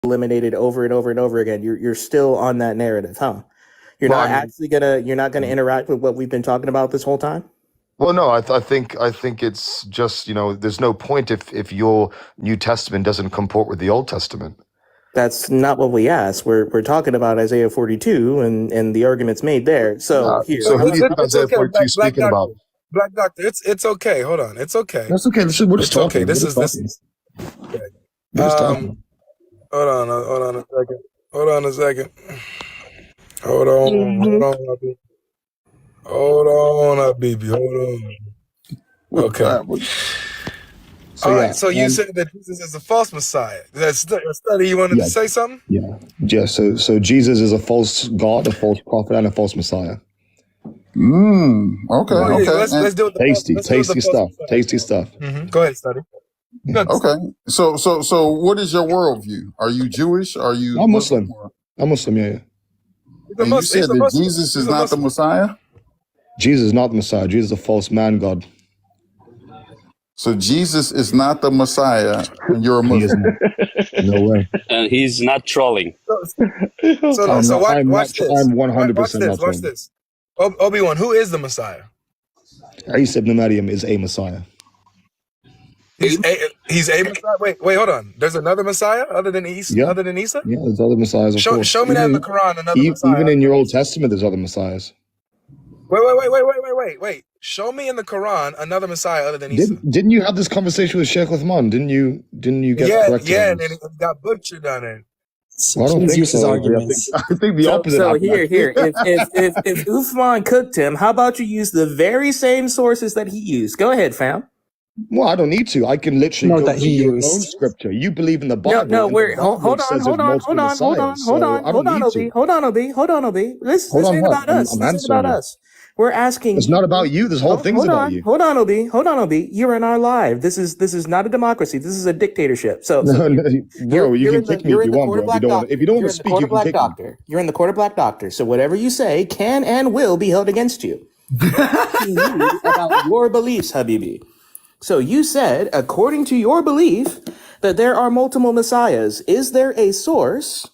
eliminated over and over and over again. You're still on that narrative, huh? You're not gonna interact with what we've been talking about this whole time? Well, no, I think it's just, there's no point if your New Testament doesn't comport with the Old Testament. That's not what we asked. We're talking about Isaiah 42 and the arguments made there. So here. So who do you think Isaiah 42 speaking about? Black Doctor, it's okay. Hold on, it's okay. That's okay. We're just talking. Okay. This is hold on a second. Hold on, baby. Hold on. Okay. All right. So you said that Jesus is a false Messiah. That's a study. You wanted to say something? Yeah. So Jesus is a false God, a false prophet, and a false Messiah. Okay. Let's do it. Tasty stuff. Mm-hmm. Go ahead, study. Okay. So what is your worldview? Are you Jewish? Are you? I'm Muslim. I'm Muslim. Yeah. And you said that Jesus is not the Messiah? Jesus is not the Messiah. Jesus is a false man God. So Jesus is not the Messiah, and you're a Muslim. No way. And he's not trolling. So watch this. I'm 100% not watch this. Obi-Wan, who is the Messiah? Isa ibn Maryam is a Messiah. He's a Messiah? Wait, hold on. There's another Messiah other than Isa? Yeah. Other than Isa? Yeah, there's other Messiahs. Show me that in the Quran, another Messiah. Even in your Old Testament, there's other Messiahs. Wait. Show me in the Quran another Messiah other than Isa. Didn't you have this conversation with Sheikh Uthman? Didn't you get corrected? Yeah, and then it got butchered on it. I don't think so. I think the opposite. So here. If Uthman cooked him, how about you use the very same sources that he used? Go ahead, fam. Well, I don't need to. I can literally go to your own scripture. You believe in the Bible. No, hold on, Obi. This ain't about us. This is about us. We're asking. It's not about you. This whole thing's about you. Hold on, Obi. You're in our live. This is not a democracy. This is a dictatorship. So bro, you can kick me if you want, bro. If you don't want to speak, you can kick me. You're in the court of black doctor. So whatever you say can and will be held against you. About your beliefs, Habibi. So you said, according to your belief, that there are multiple messiahs. Is there a source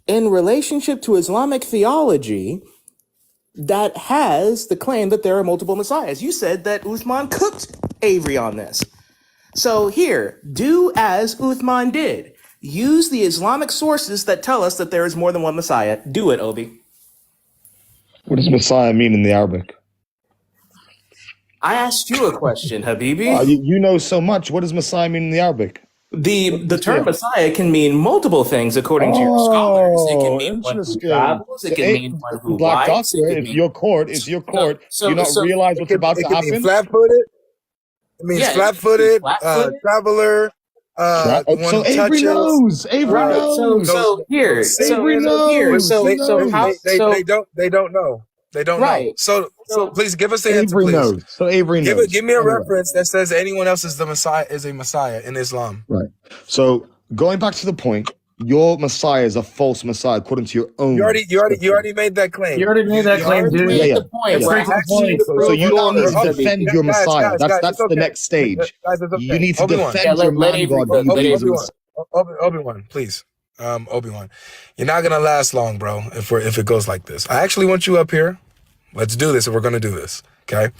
in relationship to Islamic theology that has the claim that there are multiple messiahs? You said that Uthman cooked Avery on this. So here, do as Uthman did. Use the Islamic sources that tell us that there is more than one messiah. Do it, Obi. What does messiah mean in the Arabic? I asked you a question, Habibi. You know so much. What does messiah mean in the Arabic? The term messiah can mean multiple things according to your scholars. It can mean one who travels. It can mean one who Black lies. Doctor, if your court, do you not realize what's about to happen? Flat-footed. It means flat-footed, traveler. So Avery knows. Avery knows. They don't know. They don't know. So please give us the answer, please. Knows. So Avery knows. Give me a reference that says anyone else is a Messiah in Islam. Right. So going back to the point, your Messiah is a false Messiah according to your own. You already made that claim. You already made that claim, dude. Yeah. So you don't need to defend your Messiah. That's the next stage. You need to defend your man God. Obi-Wan, please. Obi-Wan, you're not gonna last long, bro, if it goes like this. I actually want you up here. Let's do this if we're gonna do this. Okay?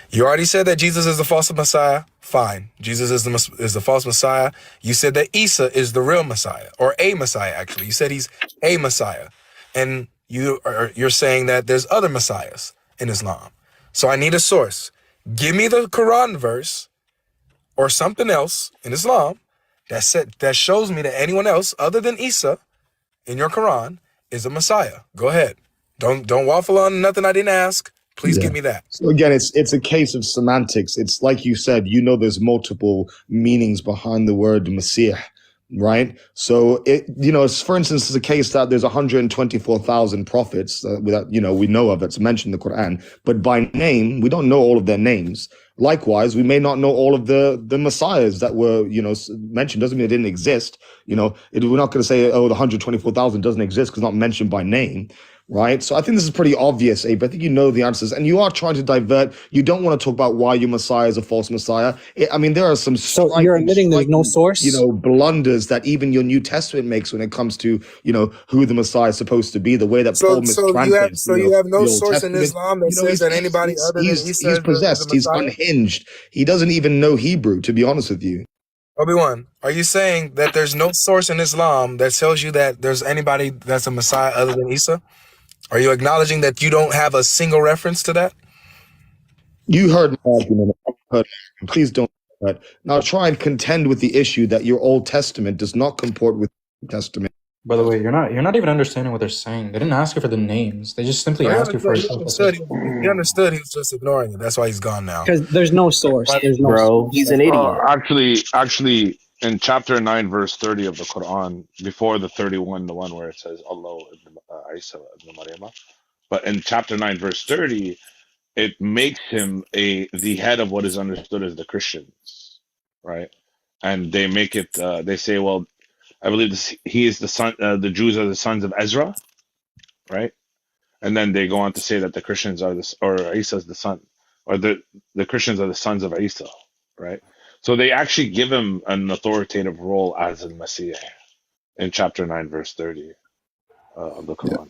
You already said that Jesus is the false Messiah. Fine. Jesus is the false Messiah. You said that Isa is the real Messiah, or a Messiah, actually. You said he's a Messiah. And you're saying that there's other Messiahs in Islam. So I need a source. Give me the Quran verse or something else in Islam that shows me that anyone else other than Isa in your Quran is a Messiah. Go ahead. Don't waffle on nothing I didn't ask. Please give me that. So again, it's a case of semantics. It's like you said, there's multiple meanings behind the word Messiah, right? So for instance, it's a case that there's 124,000 prophets we know of that's mentioned in the Quran, but by name, we don't know all of their names. Likewise, we may not know all of the messiahs that were, mentioned. Doesn't mean they didn't exist. We're not going to say, the 124,000 doesn't exist because it's not mentioned by name. right? So I think this is pretty obvious, Abe. I think you know the answers, and you are trying to divert. You don't want to talk about why your Messiah is a false Messiah. I mean, there are some So you're admitting there's no source? blunders that even your New Testament makes when it comes to, who the Messiah is supposed to be, the way that Paul mistranslates. You have no the Old source in Testament. Islam that says that anybody other than Isa is the possessed. He's Messiah? unhinged. He doesn't even know Hebrew, to be honest with you. Obi-Wan, are you saying that there's no source in Islam that tells you that there's anybody that's a Messiah other than Isa? Are you acknowledging that you don't have a single reference to that? You heard my argument. Please don't. Now try and contend with the issue that your Old Testament does not comport with the New Testament. By the way, you're not even understanding what they're saying. They didn't ask you for the names. They just simply asked you for He understood he was just ignoring it. That's why he's gone now. Because there's no source. There's no source. He's an idiot. Actually, in chapter 9, verse 30 of the Quran, before the 31, the one where it says Allah ibn Isa ibn Maryam, but in chapter 9, verse 30, it makes him the head of what is understood as the Christians, right? And they make it. They say, well, I believe he is the son. The Jews are the sons of Ezra, right? And then they go on to say that the Christians are or Isa is the son, or the Christians are the sons of Isa, right? So they actually give him an authoritative role as a Messiah in chapter 9, verse 30 of the Quran.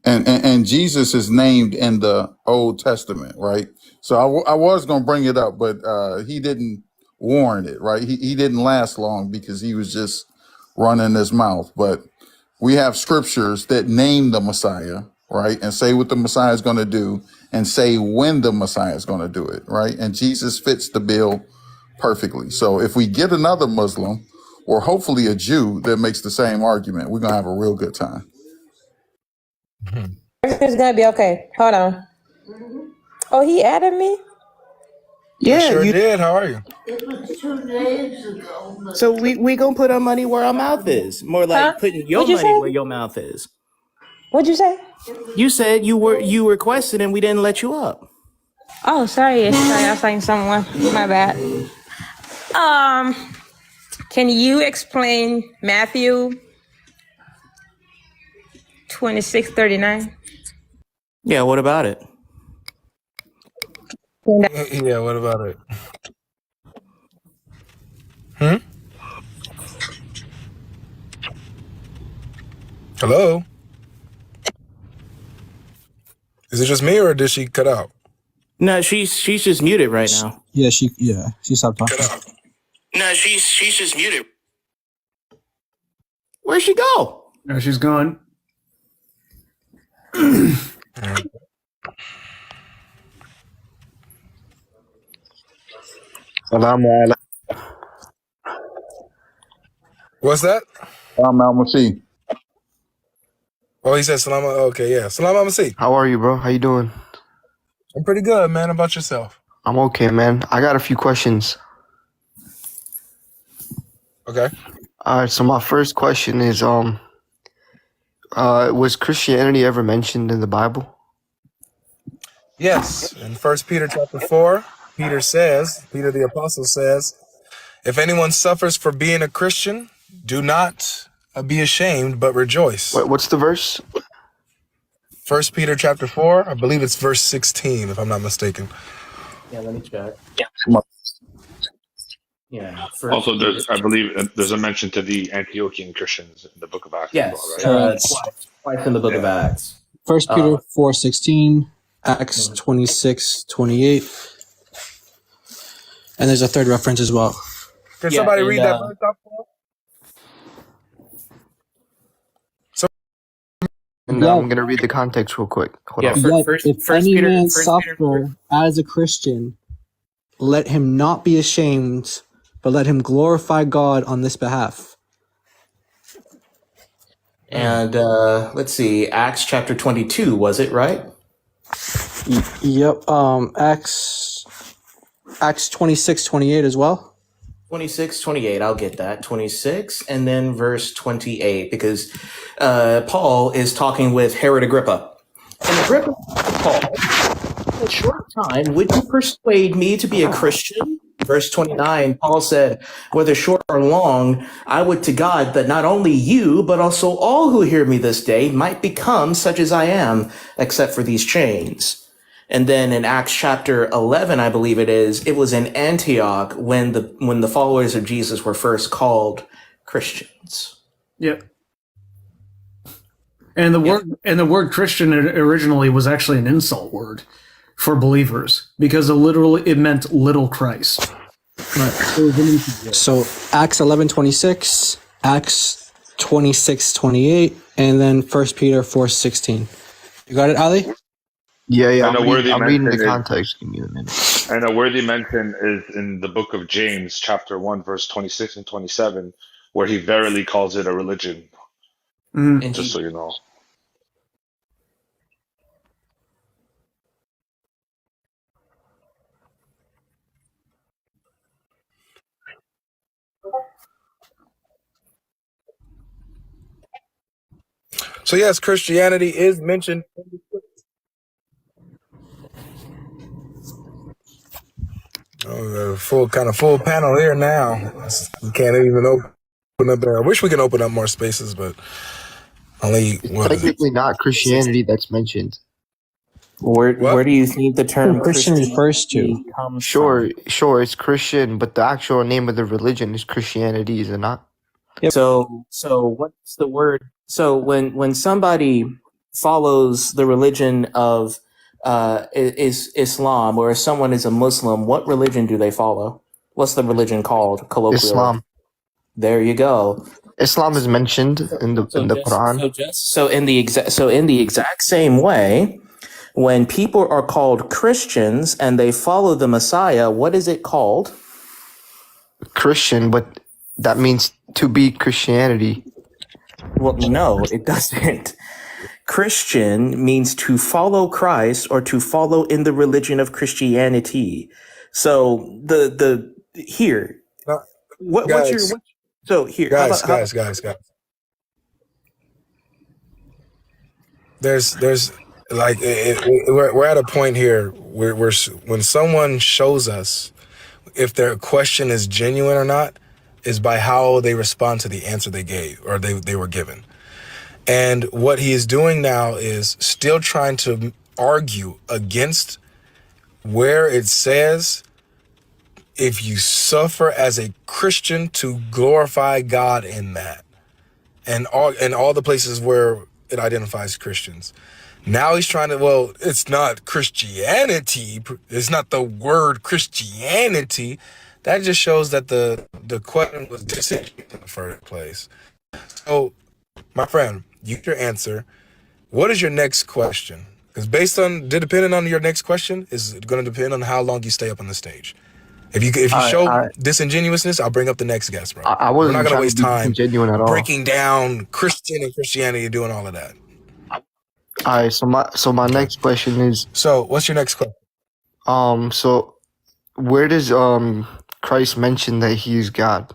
Yeah. And Jesus is named in the Old Testament, right? So I was going to bring it up, but he didn't warrant it, right? He didn't last long because he was just running his mouth. But we have scriptures that name the Messiah, right? And say what the Messiah is going to do and say when the Messiah is going to do it, right? And Jesus fits the bill perfectly. So if we get another Muslim or hopefully a Jew that makes the same argument, we're going to have a real good time. It's going to be okay. Hold on. Oh, he added me? Yeah, I sure did. How are you? It was 2 days ago. So we gonna put our money where our mouth is. More like putting your money where your mouth is. What'd you say? You said you requested and we didn't let you up. Oh, sorry. I was saying someone. My bad. Can you explain Matthew 26:39? Yeah, what about it? Yeah, what about it? Hello? Is it just me or did she cut out? No, she's just muted right now. Yeah, she stopped talking. No, she's just muted. Where'd she go? No, she's gone. What's that? I'm Al-Masih. Oh, he said salam. Okay, yeah. Salam alaikum. How are you, bro? How you doing? I'm pretty good, man. How about yourself? I'm okay, man. I got a few questions. Okay. All right, so my first question is, was Christianity ever mentioned in the Bible? Yes. In 1 Peter chapter 4, Peter the apostle says, if anyone suffers for being a Christian, do not be ashamed, but rejoice. What's the verse? 1 Peter chapter 4, I believe it's verse 16, if I'm not mistaken. Yeah, let me check. Yeah. Also, I believe there's a mention to the Antiochian Christians in the book of Acts. Yes, as well, right? twice in the book of Acts. 1 Peter 4:16, Acts 26:28, and there's a third reference as well. Can somebody read that verse up for us? And I'm going to read the context real quick. Hold on. If any man suffer as a Christian, let him not be ashamed, but let him glorify God on this behalf. And let's see, Acts chapter 22, was it, right? Yep. Acts 26:28 as well. 26, 28, I'll get that. 26, and then verse 28, because Paul is talking with Herod Agrippa. And Agrippa, Paul, in a short time, would you persuade me to be a Christian? Verse 29, Paul said, whether short or long, I would to God that not only you, but also all who hear me this day might become such as I am, except for these chains. And then in Acts chapter 11, I believe it was in Antioch when the followers of Jesus were first called Christians. Yep. And the word Christian originally was actually an insult word for believers because it meant little Christ. Right. So Acts 11:26, Acts 26:28, and then 1 Peter 4:16. You got it, Ali? Yeah. And I'm reading the context. Give me a minute. And a worthy mention is in the book of James, chapter 1, verse 26 and 27, where he verily calls it a religion. Just so you know. So yes, Christianity is mentioned. Oh, full panel here now. We can't even open up there. I wish we could open up more spaces, but only Technically not Christianity that's mentioned. Where do you think the term Christian refers to? comes Sure, it's Christian, but the actual name of the religion is Christianity, is it not? Yep. So what's the word? So when somebody follows the religion of is Islam, or if someone is a Muslim, what religion do they follow? What's the religion called colloquially? Islam. There you go. Islam is mentioned in the Quran. So in the exact same way, when people are called Christians and they follow the Messiah, what is it called? Christian, but that means to be Christianity. Well, no, it doesn't. Christian means to follow Christ or to follow in the religion of Christianity. So guys, There's like we're at a point here where when someone shows us if their question is genuine or not is by how they respond to the answer they gave or they were given. And what he is doing now is still trying to argue against where it says if you suffer as a Christian to glorify God in that, and all the places where it identifies Christians. Now he's trying to, it's not Christianity. It's not the word Christianity. That just shows that the question was disingenuous in the first place. So, my friend, you get your answer. What is your next question? Because depending on your next question is going to depend on how long you stay up on the stage. If you show disingenuousness, I'll bring up the next guest, bro. We're not going to waste time at all. breaking down Christian and Christianity and doing all of that. All right, so my next question is. So what's your next question? So where does Christ mention that he is God?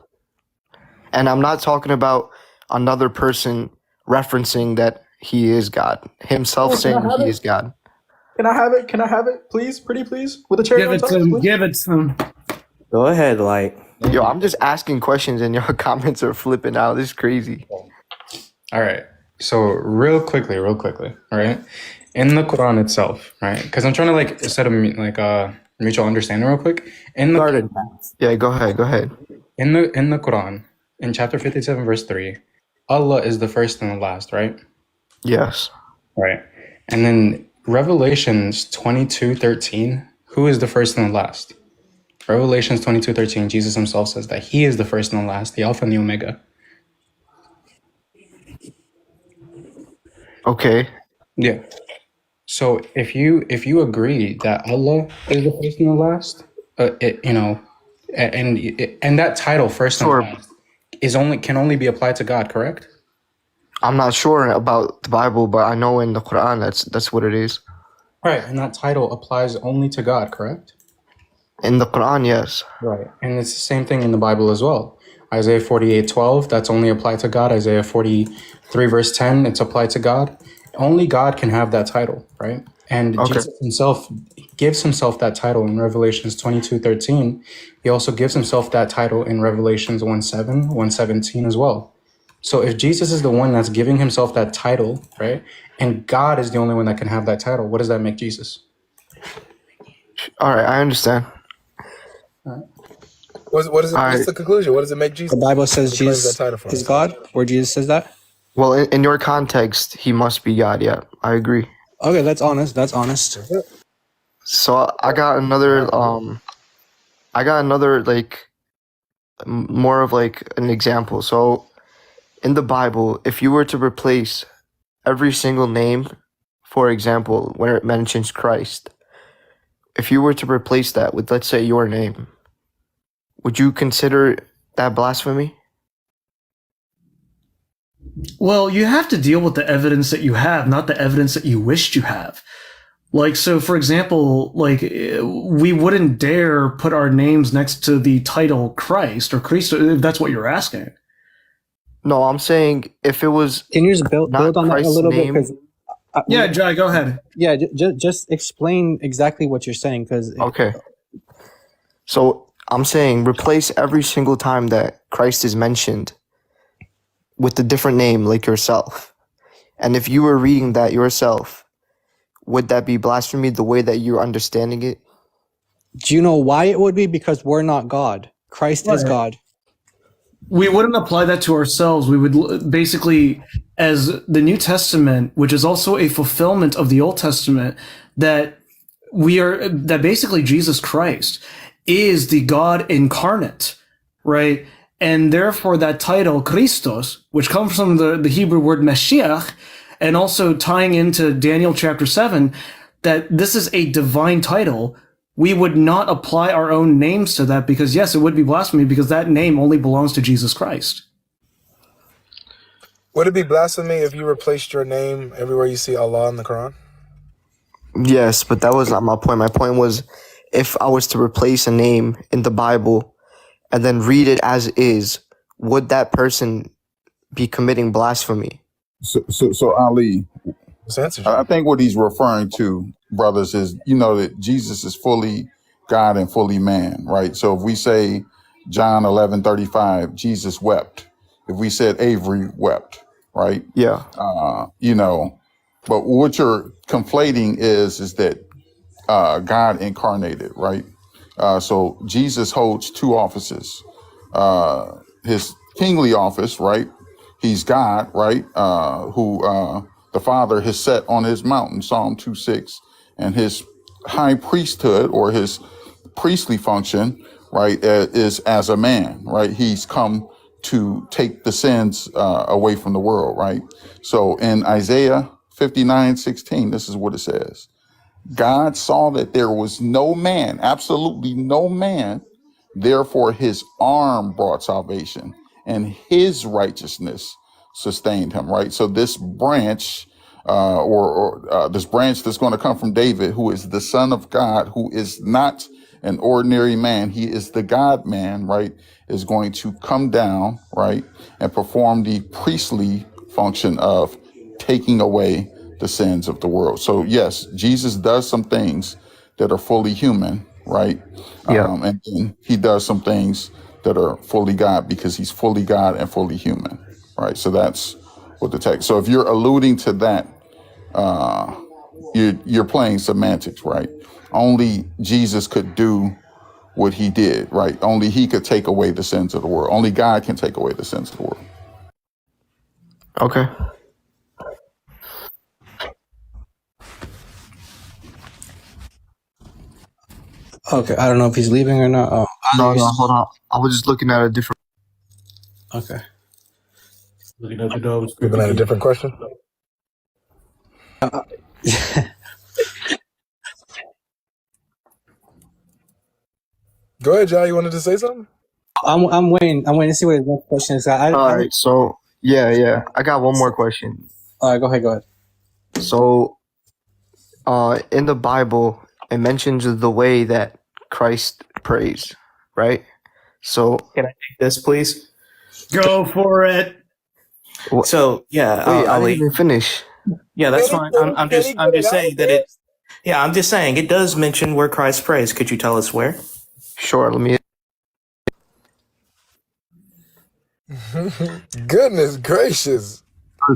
And I'm not talking about another person referencing that he is God. Himself saying he is God. Can I have it? Can I have it, please? Pretty please? With a cherry on top, please? Give it to him. Go ahead, Light. Yo, I'm just asking questions and your comments are flipping out. This is crazy. All right. So real quickly, all right? In the Quran itself, right? Because I'm trying to set a mutual understanding real quick. Yeah, go ahead. In the Quran, in chapter 57, verse 3, Allah is the first and the last, right? Yes. Right. And then Revelations 22:13, who is the first and the last? Revelations 22:13, Jesus himself says that he is the first and the last, the Alpha and the Omega. Okay. Yeah. So if you agree that Allah is the first and the last, and that title first and last can only be applied to God, correct? I'm not sure about the Bible, but I know in the Quran that's what it is. Right, and that title applies only to God, correct? In the Quran, yes. Right, and it's the same thing in the Bible as well. Isaiah 48:12, that's only applied to God. Isaiah 43 verse 10, it's applied to God. Only God can have that title, right? And Okay. Jesus himself gives himself that title in Revelations 22:13. He also gives himself that title in Revelations 1:7, 1:17 as well. So if Jesus is the one that's giving himself that title, right, and God is the only one that can have that title, what does that make Jesus? All right, I understand. What is it? All What's right. the conclusion? What does it make Jesus? The Bible says Who claims that Jesus title for is himself? God, where Jesus says that. Well, in your context, he must be God. Yeah, I agree. Okay, that's honest. That's honest. That's it. So I got another. I got another like more of like an example. So in the Bible, if you were to replace every single name, for example, when it mentions Christ, if you were to replace that with, let's say, your name, would you consider that blasphemy? Well, you have to deal with the evidence that you have, not the evidence that you wished you have. Like, so for example, like we wouldn't dare put our names next to the title Christ or Christo, if that's what you're asking. No, I'm saying if it was Can you just build not on that a Christ's little bit? name. Because Yeah, Jai, go ahead. yeah, just explain exactly what you're saying. Because Okay. So I'm saying replace every single time that Christ is mentioned with a different name like yourself. And if you were reading that yourself, would that be blasphemy the way that you're understanding it? do you know why it would be? Because we're not God. Christ is Right. God. We wouldn't apply that to ourselves. We would basically, as the New Testament, which is also a fulfillment of the Old Testament, that basically Jesus Christ is the God incarnate, right? And therefore that title, Christos, which comes from the Hebrew word Mashiach, and also tying into Daniel chapter 7, that this is a divine title. We would not apply our own names to that because, yes, it would be blasphemy because that name only belongs to Jesus Christ. Would it be blasphemy if you replaced your name everywhere you see Allah in the Quran? Yes, but that was not my point. My point was if I was to replace a name in the Bible and then read it as is, would that person be committing blasphemy? So Ali, Just answer. I think what he's referring to, brothers, is that Jesus is fully God and fully man, right? So if we say John 11:35, Jesus wept. If we said Avery wept, right? Yeah. But what you're conflating is that God incarnated, right? So Jesus holds two offices. His kingly office, right? He's God, right? Who the Father has set on his mountain, Psalm 2:6, and his high priesthood or his priestly function, right, is as a man, right? He's come to take the sins away from the world, right? So in Isaiah 59:16, this is what it says. God saw that there was no man, absolutely no man. Therefore, his arm brought salvation and his righteousness sustained him, right? So this branch, this branch that's going to come from David, who is the son of God, who is not an ordinary man, he is the God man, right, is going to come down, right, and perform the priestly function of taking away the sins of the world. So yes, Jesus does some things that are fully human, right? Yeah. And then he does some things that are fully God because he's fully God and fully human, right? So that's what the text. So if you're alluding to that, you're playing semantics, right? Only Jesus could do what he did, right? Only he could take away the sins of the world. Only God can take away the sins of the world. Okay. Okay, I don't know if he's leaving or not. Oh, No, hold on. I was just looking at a different. okay. Looking at the dogs. Looking at a different question. Go ahead, Jai. You wanted to say something? I'm waiting. I'm waiting to see what his next question is. All right. So yeah. I got one more question. All right, go ahead. So, in the Bible, it mentions the way that Christ prays, right? So, Can I take this, please? Go for it. So yeah, wait, I Ali. didn't even finish. Yeah, that's fine. I'm just saying that it. Yeah, I'm just saying it does mention where Christ prays. Could you tell us where? Sure, let me. Goodness gracious.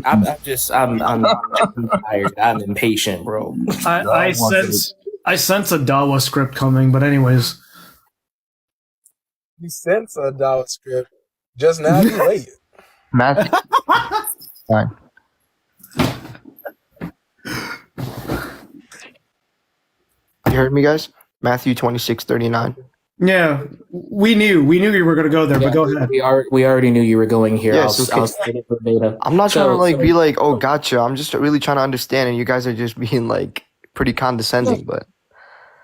I'm tired. I'm impatient, bro. I sense a Dawa script coming, but anyways. You sense a dollar script. Just now, you late. Matthew. Fine. You heard me, guys? Matthew 26:39. Yeah, we knew you were gonna go there, but go ahead. We already knew you were going here. Yeah, I was waiting for beta. I'm not trying to be like, oh, gotcha. I'm just really trying to understand, and you guys are just being like pretty condescending. But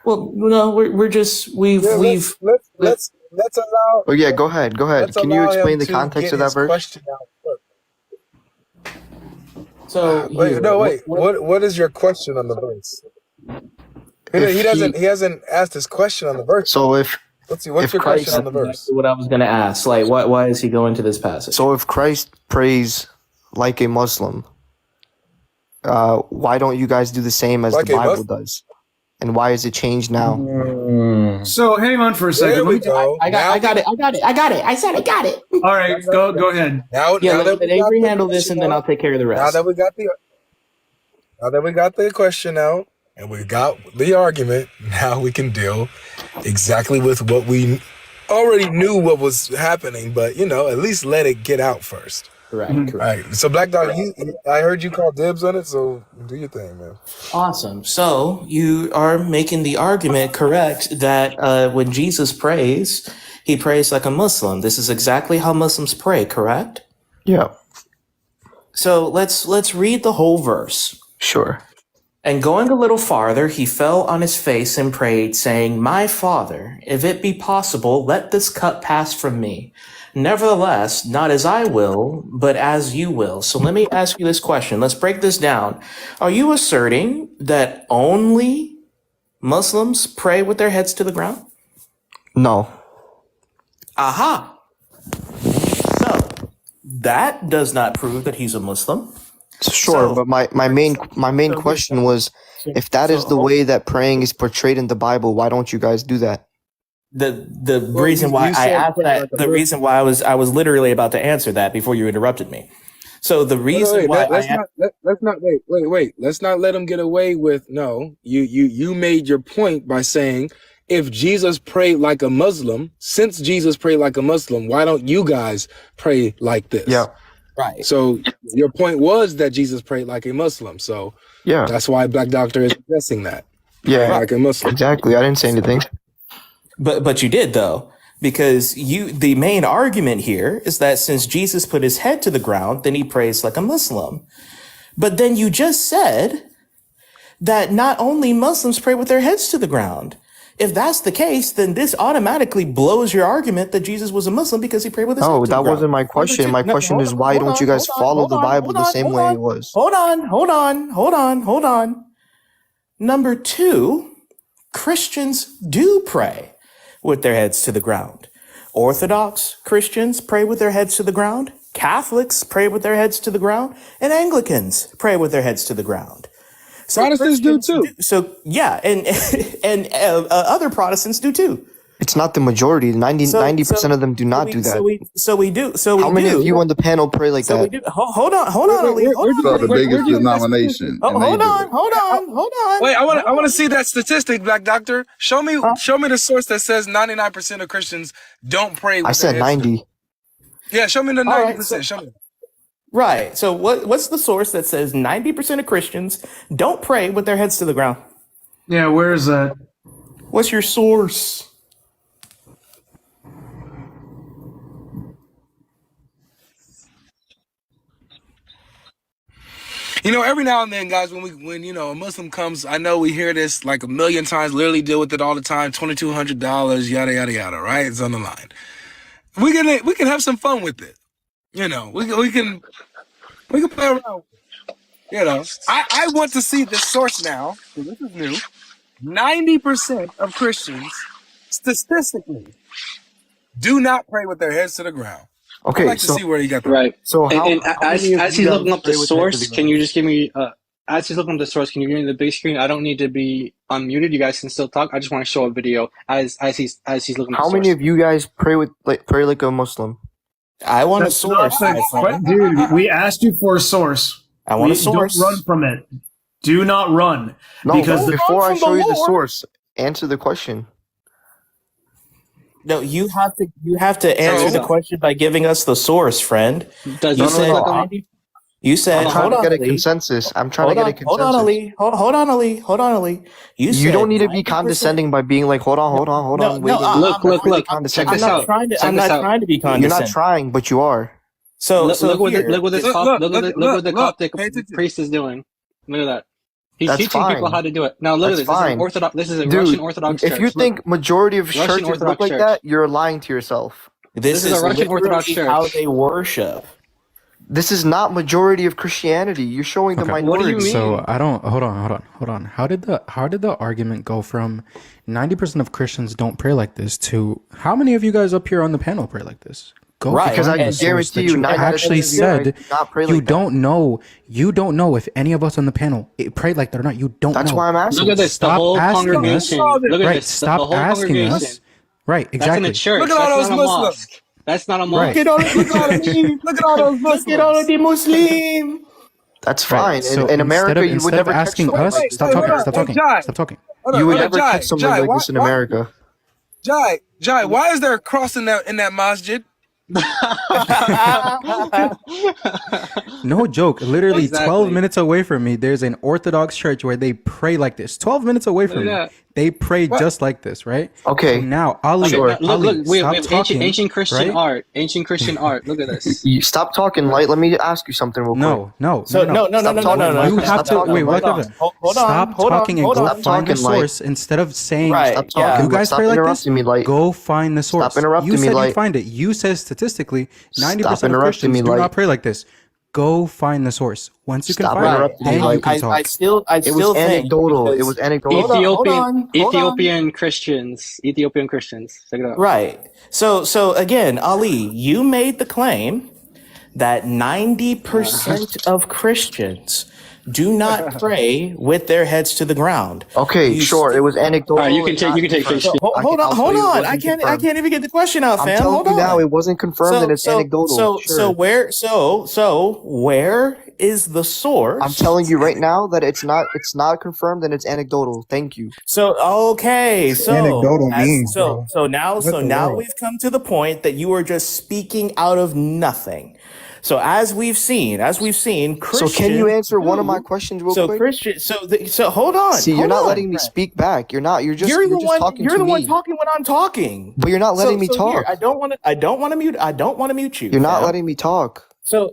well, no, we're just we've. Let's allow. oh yeah, go ahead. Can you explain the context of that verse? So wait. What is your question on the verse? He hasn't asked his question on the verse. So what's your question on the verse? What I was going to ask, like, why is he going to this passage? So if Christ prays like a Muslim, why don't you guys do the same as the Bible does? And why is it changed now? So hang on for a second. There we go. I got it. I said I got it. All right, go ahead. Let Avery handle this, and then I'll take care of the rest. Now that we got the question out and we got the argument, now we can deal exactly with what we already knew what was happening, but at least let it get out first. Correct. Right. So Black Dog, I heard you call dibs on it, so do your thing, man. Awesome. So you are making the argument correct that when Jesus prays, he prays like a Muslim. This is exactly how Muslims pray, correct? Yeah. So let's read the whole verse. Sure. And going a little farther, he fell on his face and prayed, saying, "My Father, if it be possible, let this cup pass from me. Nevertheless, not as I will, but as you will." So let me ask you this question. Let's break this down. Are you asserting that only Muslims pray with their heads to the ground? No. Aha. So that does not prove that he's a Muslim. Sure, but my main question was, if that is the way that praying is portrayed in the Bible, why don't you guys do that? The reason why I asked that, the reason why I was literally about to answer that before you interrupted me. So the reason why let's not wait. Let's not let him get away with no. You made your point by saying, if Jesus prayed like a Muslim, since Jesus prayed like a Muslim, why don't you guys pray like this? Yeah. Right. So your point was that Jesus prayed like a Muslim. So yeah, that's why Black Doctor is addressing that. Yeah, like a Muslim. Exactly. I didn't say anything. But you did though, because the main argument here is that since Jesus put his head to the ground, then he prays like a Muslim. But then you just said that not only Muslims pray with their heads to the ground. If that's the case, then this automatically blows your argument that Jesus was a Muslim because he prayed with his head to the ground. No, that wasn't my question. My question is, why don't you guys follow the Bible the same way it was? Hold on. Number two, Christians do pray with their heads to the ground. Orthodox Christians pray with their heads to the ground. Catholics pray with their heads to the ground. And Anglicans pray with their heads to the ground. So Protestants do too. So yeah, and other Protestants do too. It's not the majority. 90% of them do not do that. So we do. How many of you on the panel pray like that? We do. Hold on. So the biggest denomination. Hold on. Wait, I want to see that statistic, Black Doctor. Show me the source that says 99% of Christians don't pray. I said 90. Yeah, show me the 90%. Show me. Right. So what's the source that says 90% of Christians don't pray with their heads to the ground? Yeah, where is that? What's your source? Every now and then, guys, when a Muslim comes, I know we hear this like a million times, literally deal with it all the time, $2,200, yada yada yada, right? It's on the line. We can have some fun with it. We can play around with it. I want to see the source now, because this is new. 90% of Christians, statistically, do not pray with their heads to the ground. Okay, I'd like to see where you got that. Right. So as he's looking up the source, can you just give me as he's looking at the source, can you give me the big screen? I don't need to be unmuted. You guys can still talk. I just want to show a video as he's looking at the How source. many of you guys pray like a Muslim? I want a That's source, not my the friend. dude. We asked you for a source. I want a source. Don't run from it. Do not run. No, because but before I show you the Lord. source, answer the question. No, you have to answer the question by giving us the source, friend. Does You you said no, you said I'm trying hold to on, get a Ali. consensus. I'm trying to get a consensus. Hold on, Ali. Hold on, Ali. You You don't said need to be 90%. condescending by being like, hold on, wait. look. Check I'm this not out. trying to. Check I'm this not out. trying to be You're condescending. not trying, but you are. So Look what here, the Coptic Pay attention. priest is doing. Look at that. He's That's teaching people fine. how to do it. Now look That's at this. fine. This is a Dude, Russian Orthodox church. if you Look. think majority of Russian churches look Orthodox like church. that, you're lying to yourself. this is a Russian Orthodox literally how church. they worship. This is not majority of Christianity. You're showing the Okay. What do minority. you mean? So I don't hold on. How did the argument go from 90% of Christians don't pray like this to how many of you guys up here on the panel pray like this? Go Right, Because I find can the source guarantee that you, you 90% actually of you said guys do not pray you like that. don't know if any of us on the panel prayed like that or not. You don't That's know. why I'm asking. Look at this. The Stop whole asking congregation. us. Look at Right, this. The stop whole asking congregation. us. Right, That's in a exactly. church. Look at all That's those not a Muslims. mosque. That's not a mosque. Right. Look at all the Look at all those Muslims. Look at all of the Muslim. That's fine. Right. So In America, you would instead never of catch asking something us, like stop this. talking. hold on. Stop Hey, talking. Jai. Stop talking. You would Hold on, never Jai, catch something Jai, like this in America. Jai, why is there a cross in that masjid? No joke. Literally Exactly. 12 minutes away from me, there's an Orthodox church where they pray like this. 12 minutes away from me, that. they pray just like this, right? Okay. So now, Ali, Sure. Ali, We stop have talking. ancient Christian right? art. Ancient Christian art. Look at this. You stop talking light. Let me ask you something real quick. No. So no. You have to wait. Hold on. Stop talking and go Stop find the talking, Light. source instead of saying Right. Stop Yeah. talking. you guys Stop pray like this. interrupting me, Light. Go find the source. interrupting you me, said Light. you'd find it. You said statistically 90% Stop of interrupting Christians me, do Light. not pray like this. Go find the source. Once you Stop can find it, interrupting me, then Light. you can talk. I still It was think anecdotal. because- It was anecdotal. Hold on. Ethiopian Christians. Ethiopian Christians. Check it out. Right. So again, Ali, you made the claim that 90% of Christians do not pray with their heads to the ground. Okay, You sure. It was anecdotal. All right, you can and take- not you can take confirmed. Shakespeare. Hold I'll on. tell you it I wasn't can't confirmed. even get the question out, I'm fam. telling Hold you on. now, it wasn't confirmed and it's anecdotal. So where is the source? I'm telling you right now that it's not confirmed and it's anecdotal. Thank you. So okay, so Anecdotal means, so bro. now What the world? we've come to the point that you are just speaking out of nothing. So as we've seen, Christians. So can you answer one of my questions real quick? Christian, so hold on. See, you're hold not on, letting me friend. speak back. You're just You're the one. talking You're to the me. one talking when I'm talking. But you're not letting me talk. Here, I don't want to mute. I don't want to mute you. You're not fam. letting me talk. So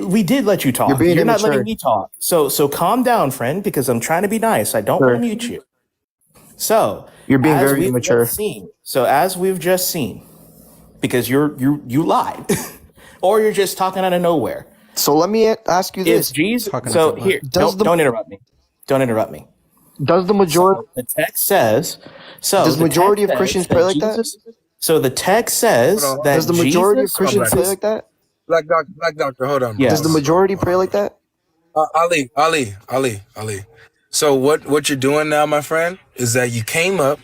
we did let you talk. You're being not immature. letting me talk. So calm down, friend, because I'm trying to be nice. I don't want to mute you. So You're being as very we've immature. just seen- So as we've just seen, because you lied, or you're just talking out of nowhere. So let me ask you Is this. Jesus? Talking So out your here, don't interrupt me. Don't interrupt me. Does the majority The text says. So Does the majority text of Christians says pray like that? Jesus- So the text says Hold on. that does the majority Jesus of Christians was- pray like that? Black doctor, hold on. Yeah. Does the majority pray like that? Ali. So what you're doing now, my friend, is that you came up,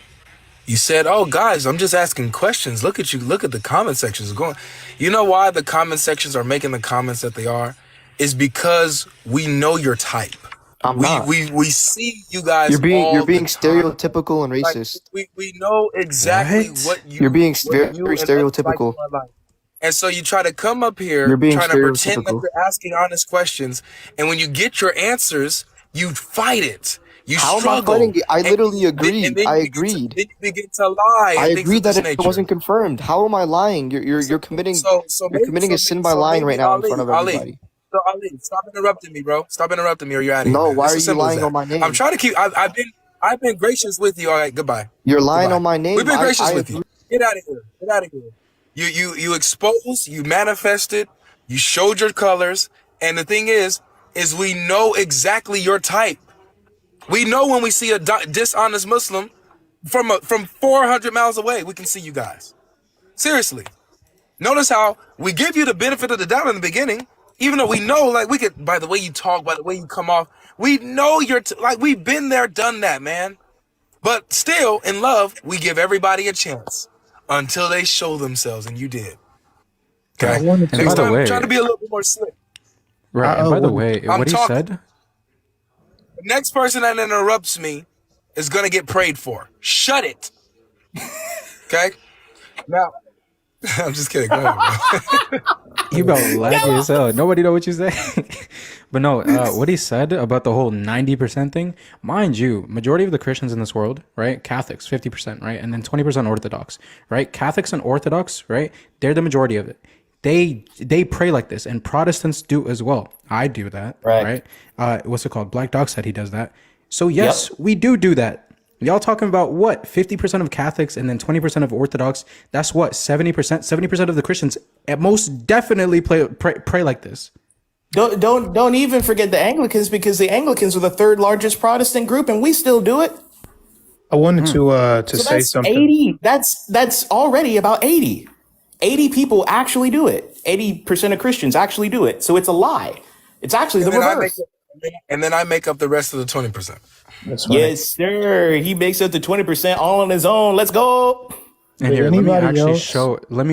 you said, "Oh, guys, I'm just asking questions. Look at you. Look at the comment sections going." You know why the comment sections are making the comments that they are? Is because we know your type. I'm not. We see you guys. You're being all the time. stereotypical and Like, racist. we know exactly What? what you. You're being what very you and others stereotypical. like in life. And so you try to come up here You're being trying to pretend that stereotypical. you're asking honest questions, and when you get your answers, you fight it. You How am I struggle. fighting it? I And literally then agreed. you I begin to- agreed. then you begin to lie. I and things agreed of this that it nature. wasn't confirmed. How am I lying? You're committing So you're committing a sin by lying right now in front of everybody. So Ali, stop interrupting me, bro. Stop interrupting me, or you're out of here. No, man. why It's are as you simple as lying that. on my name? I'm trying to keep. I've been gracious with you. All right, goodbye. You're lying Goodbye. on my name. We've been gracious I with you. Get out of here. Get out of here. You exposed. You manifested. You showed your colors. And the thing is we know exactly your type. We know when we see a dishonest Muslim from 400 miles away. We can see you guys. Seriously. Notice how we give you the benefit of the doubt in the beginning. Even though we know, like, we could, by the way you talk, by the way you come off, we know you're, like, we've been there, done that, man. But still, in love, we give everybody a chance until they show themselves, and you did. Okay? I wanted Next to. time, try to be a little bit more slick. Right. And by the way, I'm what he talking. said, The next person that interrupts me is going to get prayed for. Shut it. Okay? Now, I'm just kidding. Go ahead, bro. you about laggy as hell. Nobody know what you say. But no, what he said about the whole 90% thing, mind you, majority of the Christians in this world, right? Catholics, 50%, right? And then 20% Orthodox, right? Catholics and Orthodox, right? They're the majority of it. They pray like this, and Protestants do as well. I do that, right? What's it called? Black Dog said he does that. So yes, we do that. Y'all talking about what? 50% of Catholics and then 20% of Orthodox. That's what? 70%? 70% of the Christians at most definitely pray like this. Don't even forget the Anglicans, because the Anglicans are the third largest Protestant group, and we still do it. I wanted to So say that's something. 80. That's already about 80. 80 people actually do it. 80% of Christians actually do it. So it's a lie. It's actually the reverse. And then I make up the rest of the 20%. That's funny. Yes, sir. He makes up the 20% all on his own. Let's go. And Did here, let me anybody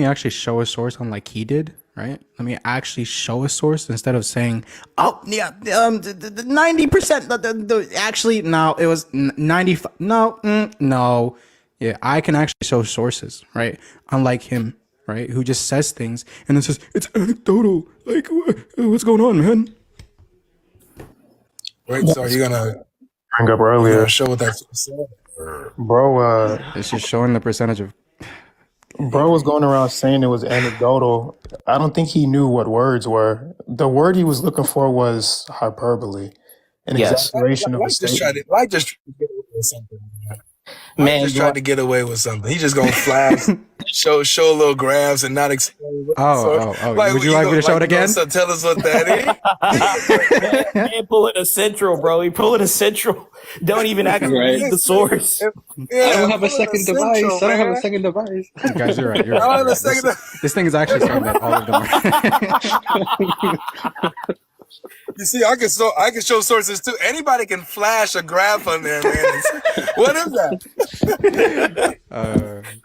actually show a source on like he did, right? Let me actually show a source instead of saying, oh yeah, the 90%. Actually, no, it was 95. No. Yeah, I can actually show sources, right? Unlike him, right? Who just says things and then says it's anecdotal. Like, what's going on, man? Wait, so are you gonna Bring up earlier, show what that's said? bro. It's just showing the percentage of. Bro was going around saying it was anecdotal. I don't think he knew what words were. The word he was looking for was hyperbole, an exaggeration of a statement. Like just tried to get away with something. Man, Just tried to get away with something. He just gonna flash, show little graphs and not explain. Would you like me to show it again? So tell us what that is. man, pulling a central, bro. He pulling a central. Don't even actually read the source. I don't have a second device. I don't have a second device. You guys, you're right. This thing is actually saying that all of them are. You see, I can show sources too. Anybody can flash a graph on there, man. What is that?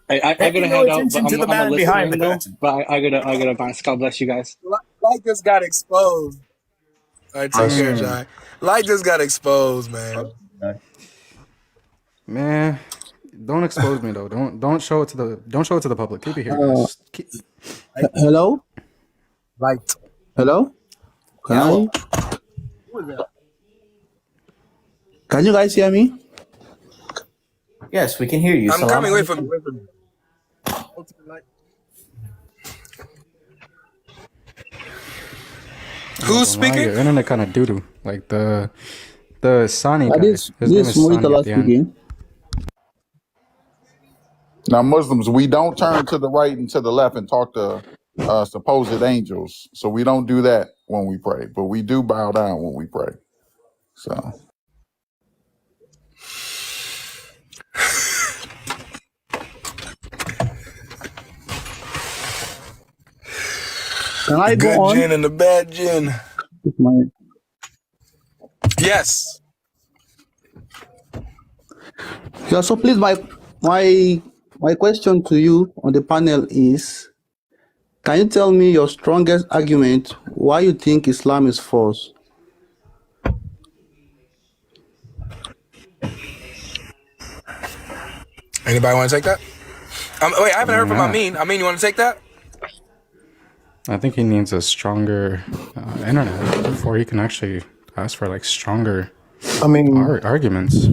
I gotta head out, but I'm listening though. But I gotta bounce. God bless you guys. Light just got exposed. All right, take care, Jai. Light just got exposed, man. Man, don't expose me though. Don't show it to the public. Keep it here. Hello? Light. Hello? Can you guys hear me? Yes, we can hear you. I'm Salam. coming. Wait for me. Who's speaking? Your internet kind of doo-doo. Like the Sani guy. This His name is Sani Muritala at the end. speaking. Now, Muslims, we don't turn to the right and to the left and talk to supposed angels. So we don't do that when we pray, but we do bow down when we pray. So Can I The go good on? gin and the bad gin. With my- Yes. Yeah, so please, my question to you on the panel is, can you tell me your strongest argument why you think Islam is false? Anybody want to take that? Wait, I haven't heard from Amin. Amin, you want to take that? I think he needs a stronger internet before he can actually ask for like stronger arguments.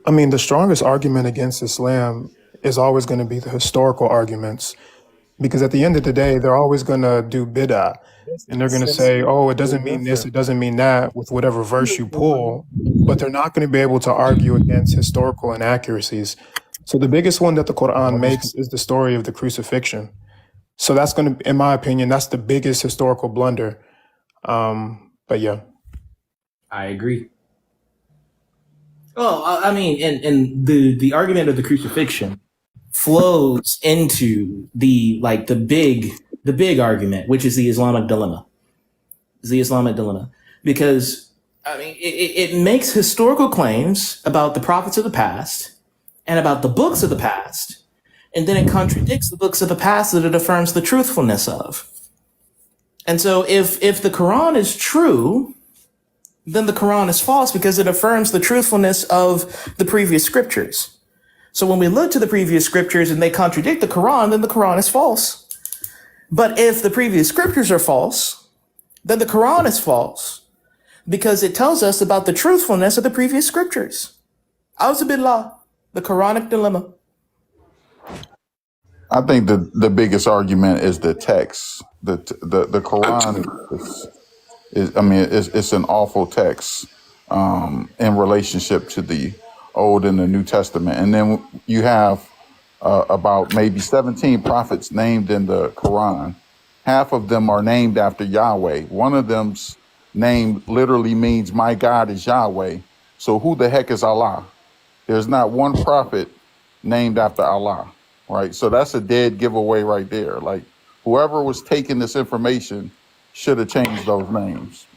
I mean, the strongest argument against Islam is always going to be the historical arguments, because at the end of the day, they're always going to do bid'ah, and they're going to say, oh, it doesn't mean this, it doesn't mean that, with whatever verse you pull, but they're not going to be able to argue against historical inaccuracies. So the biggest one that the Quran makes is the story of the crucifixion. So that's going to, in my opinion, that's the biggest historical blunder. But yeah. I agree. Well, I mean, and the argument of the crucifixion flows into the big argument, which is the Islamic dilemma. is the Islamic dilemma. Because, I mean, it makes historical claims about the prophets of the past and about the books of the past, and then it contradicts the books of the past that it affirms the truthfulness of. And so if the Quran is true, then the Quran is false because it affirms the truthfulness of the previous scriptures. So when we look to the previous scriptures and they contradict the Quran, then the Quran is false. But if the previous scriptures are false, then the Quran is false because it tells us about the truthfulness of the previous scriptures. Auzubillah, the Quranic dilemma. I think the biggest argument is the text. The Quran is I mean, it's an awful text in relationship to the Old and the New Testament. And then you have about maybe 17 prophets named in the Quran. Half of them are named after Yahweh. One of them's name literally means my God is Yahweh. So who the heck is Allah? There's not one prophet named after Allah, right? So that's a dead giveaway right there. Like whoever was taking this information should have changed those names.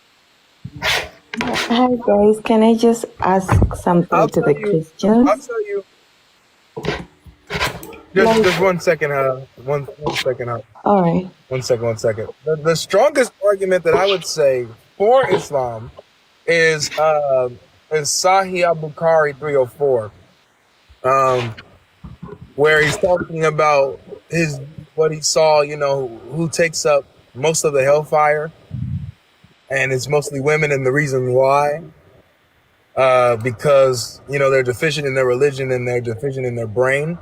Hi guys, can I just ask something to the I'll Christians? tell you. Like, Just 1 second, one second, all right. 1 second, 1 second. The strongest argument that I would say for Islam is Sahih al-Bukhari 304, where he's talking about what he saw, who takes up most of the hellfire, and it's mostly women, and the reason why, because they're deficient in their religion and they're deficient in their brain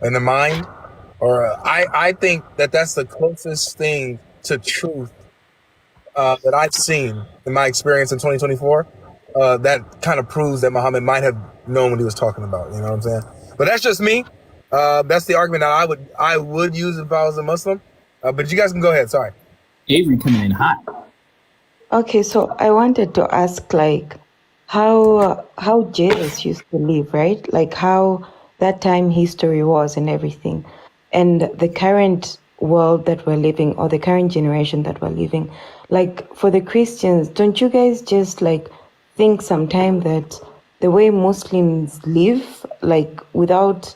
and their mind. Or I think that's the closest thing to truth that I've seen in my experience in 2024. That kind of proves that Muhammad might have known what he was talking about. You know what I'm saying? But that's just me. That's the argument that I would use if I was a Muslim. But you guys can go ahead. Sorry. Avery coming in hot. Okay, so I wanted to ask like how Jesus used to live, right? Like how that time history was and everything. And the current world that we're living, or the current generation that we're living. Like for the Christians, don't you guys just like think sometime that the way Muslims live, like without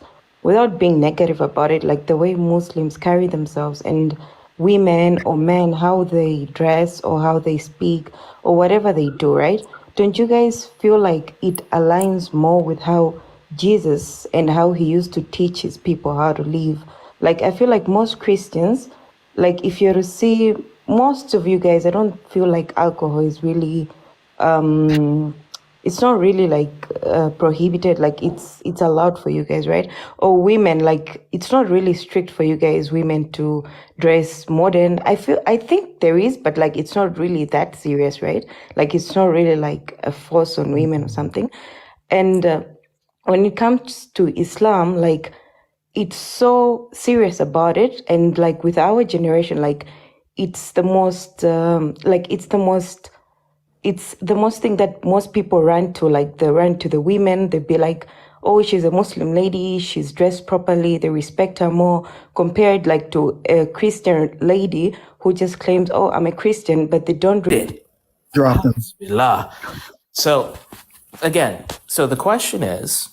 being negative about it, like the way Muslims carry themselves and women or men, how they dress or how they speak or whatever they do, right? Don't you guys feel like it aligns more with how Jesus and how he used to teach his people how to live? Like I feel like most Christians, like if you're to see most of you guys, I don't feel like alcohol is really it's not really like prohibited, like it's allowed for you guys, right? Or women, like it's not really strict for you guys women to dress modern. I think there is, but like it's not really that serious, right? Like it's not really like a force on women or something. And when it comes to Islam, like it's so serious about it, and like with our generation, like it's the most it's the most thing that most people run to. Like they run to the women, they'd be like, oh, she's a Muslim lady, she's dressed properly, they respect her more, compared like to a Christian lady who just claims, oh, I'm a Christian, but they don't really Drop them. So again, the question is,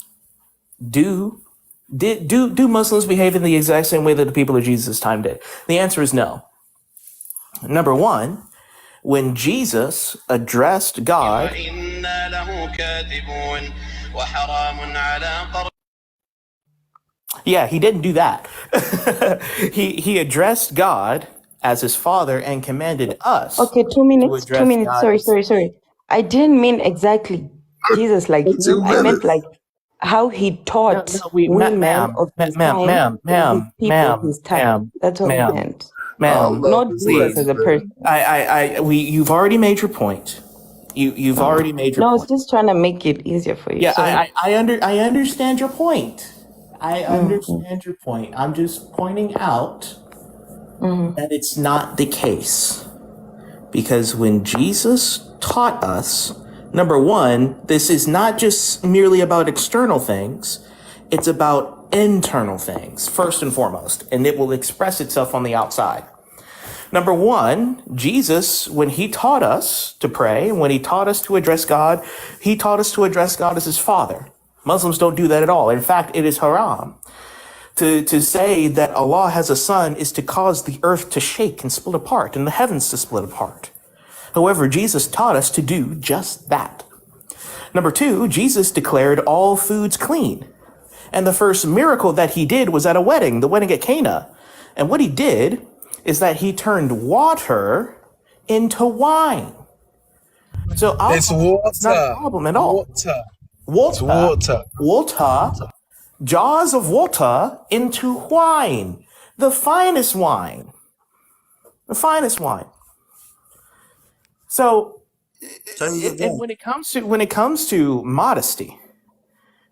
do Muslims behave in the exact same way that the people of Jesus' time did? The answer is no. Number one, when Jesus addressed God, yeah, he didn't do that. he addressed God as his father and commanded us. Okay, 2 minutes. 2 minutes. God. Sorry. I didn't mean exactly Jesus like him. I meant like how he taught women of his time, his people, his time. That's what I meant. Ma'am, not Jesus as a person. You've already made your point. You've already made your No, I point. was just trying to make it easier for you. Yeah, Sorry. I understand your point. I understand your point. I'm just pointing out that it's not the case. Because when Jesus taught us, number one, this is not just merely about external things. It's about internal things, first and foremost, and it will express itself on the outside. Number one, Jesus, when he taught us to pray, when he taught us to address God, he taught us to address God as his Father. Muslims don't do that at all. In fact, it is haram. To say that Allah has a son is to cause the earth to shake and split apart and the heavens to split apart. However, Jesus taught us to do just that. Number two, Jesus declared all foods clean. And the first miracle that he did was at a wedding, the wedding at Cana. And what he did is that he turned water into wine. So It's it's not a water. problem at all. Water. It's Water, water. jars of water into wine, the finest wine, the finest wine. So, and when it comes to modesty,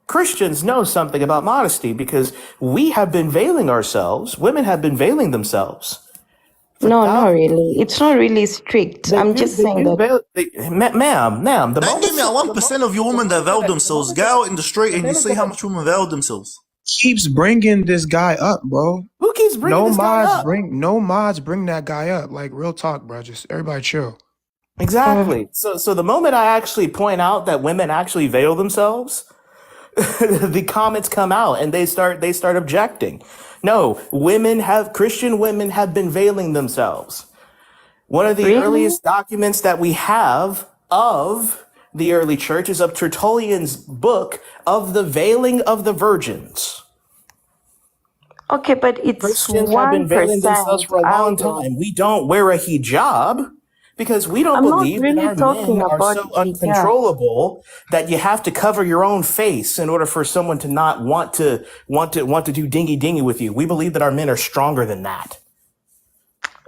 Christians know something about modesty because we have been veiling ourselves. Women have been veiling themselves. No, not really. It's not really strict. I'm just saying that. Ma'am, Don't give me a 1% of your women that veil themselves. Go out in the street and you see how much women veil themselves. Keeps bringing this guy up, bro. Who keeps bringing this guy up? No mods bring that guy up. Like, real talk, bro. Just everybody chill. Exactly. So the moment I actually point out that women actually veil themselves, the comments come out and they start objecting. No, Christian women have been veiling themselves. One of the earliest documents that we have of the early church is of Tertullian's book of the veiling of the virgins. Okay, but it's Christians have been veiling themselves for a long time. We don't wear a hijab because we don't believe that our men are so uncontrollable that you have to cover your own face in order for someone to not want to do dingy with you. We believe that our men are stronger than that.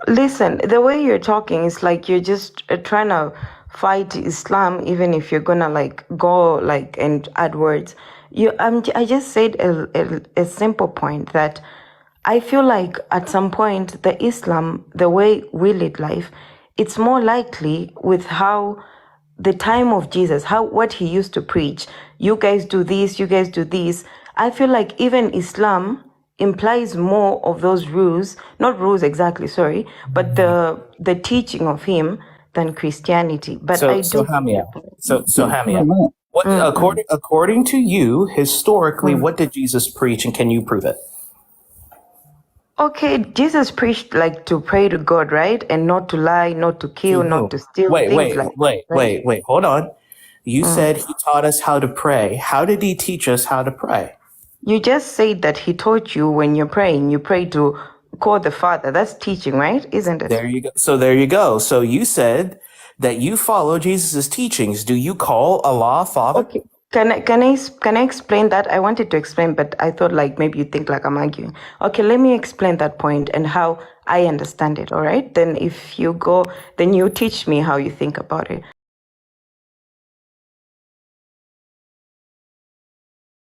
Listen, the way you're talking is like you're just trying to fight Islam, even if you're gonna like go like and add words. I just said a simple point that I feel like at some point the Islam, the way we lead life, it's more likely with how the time of Jesus, what he used to preach. You guys do this, you guys do this. I feel like even Islam implies more of those rules, not rules exactly, sorry, but the teaching of him than Christianity. But So Hamia. What according to you, historically, what did Jesus preach, and can you prove it? Okay, Jesus preached like to pray to God, right? And not to lie, not to kill, not to steal. Wait, hold on. You said he taught us how to pray. How did he teach us how to pray? You just said that he taught you when you're praying, you pray to call the Father. That's teaching, right? Isn't it? There you go. So you said that you follow Jesus' teachings. Do you call Allah Father? Okay. Can I explain that? I wanted to explain, but I thought like maybe you think like I'm arguing. Okay, let me explain that point and how I understand it, all right? Then if you go, then you teach me how you think about it.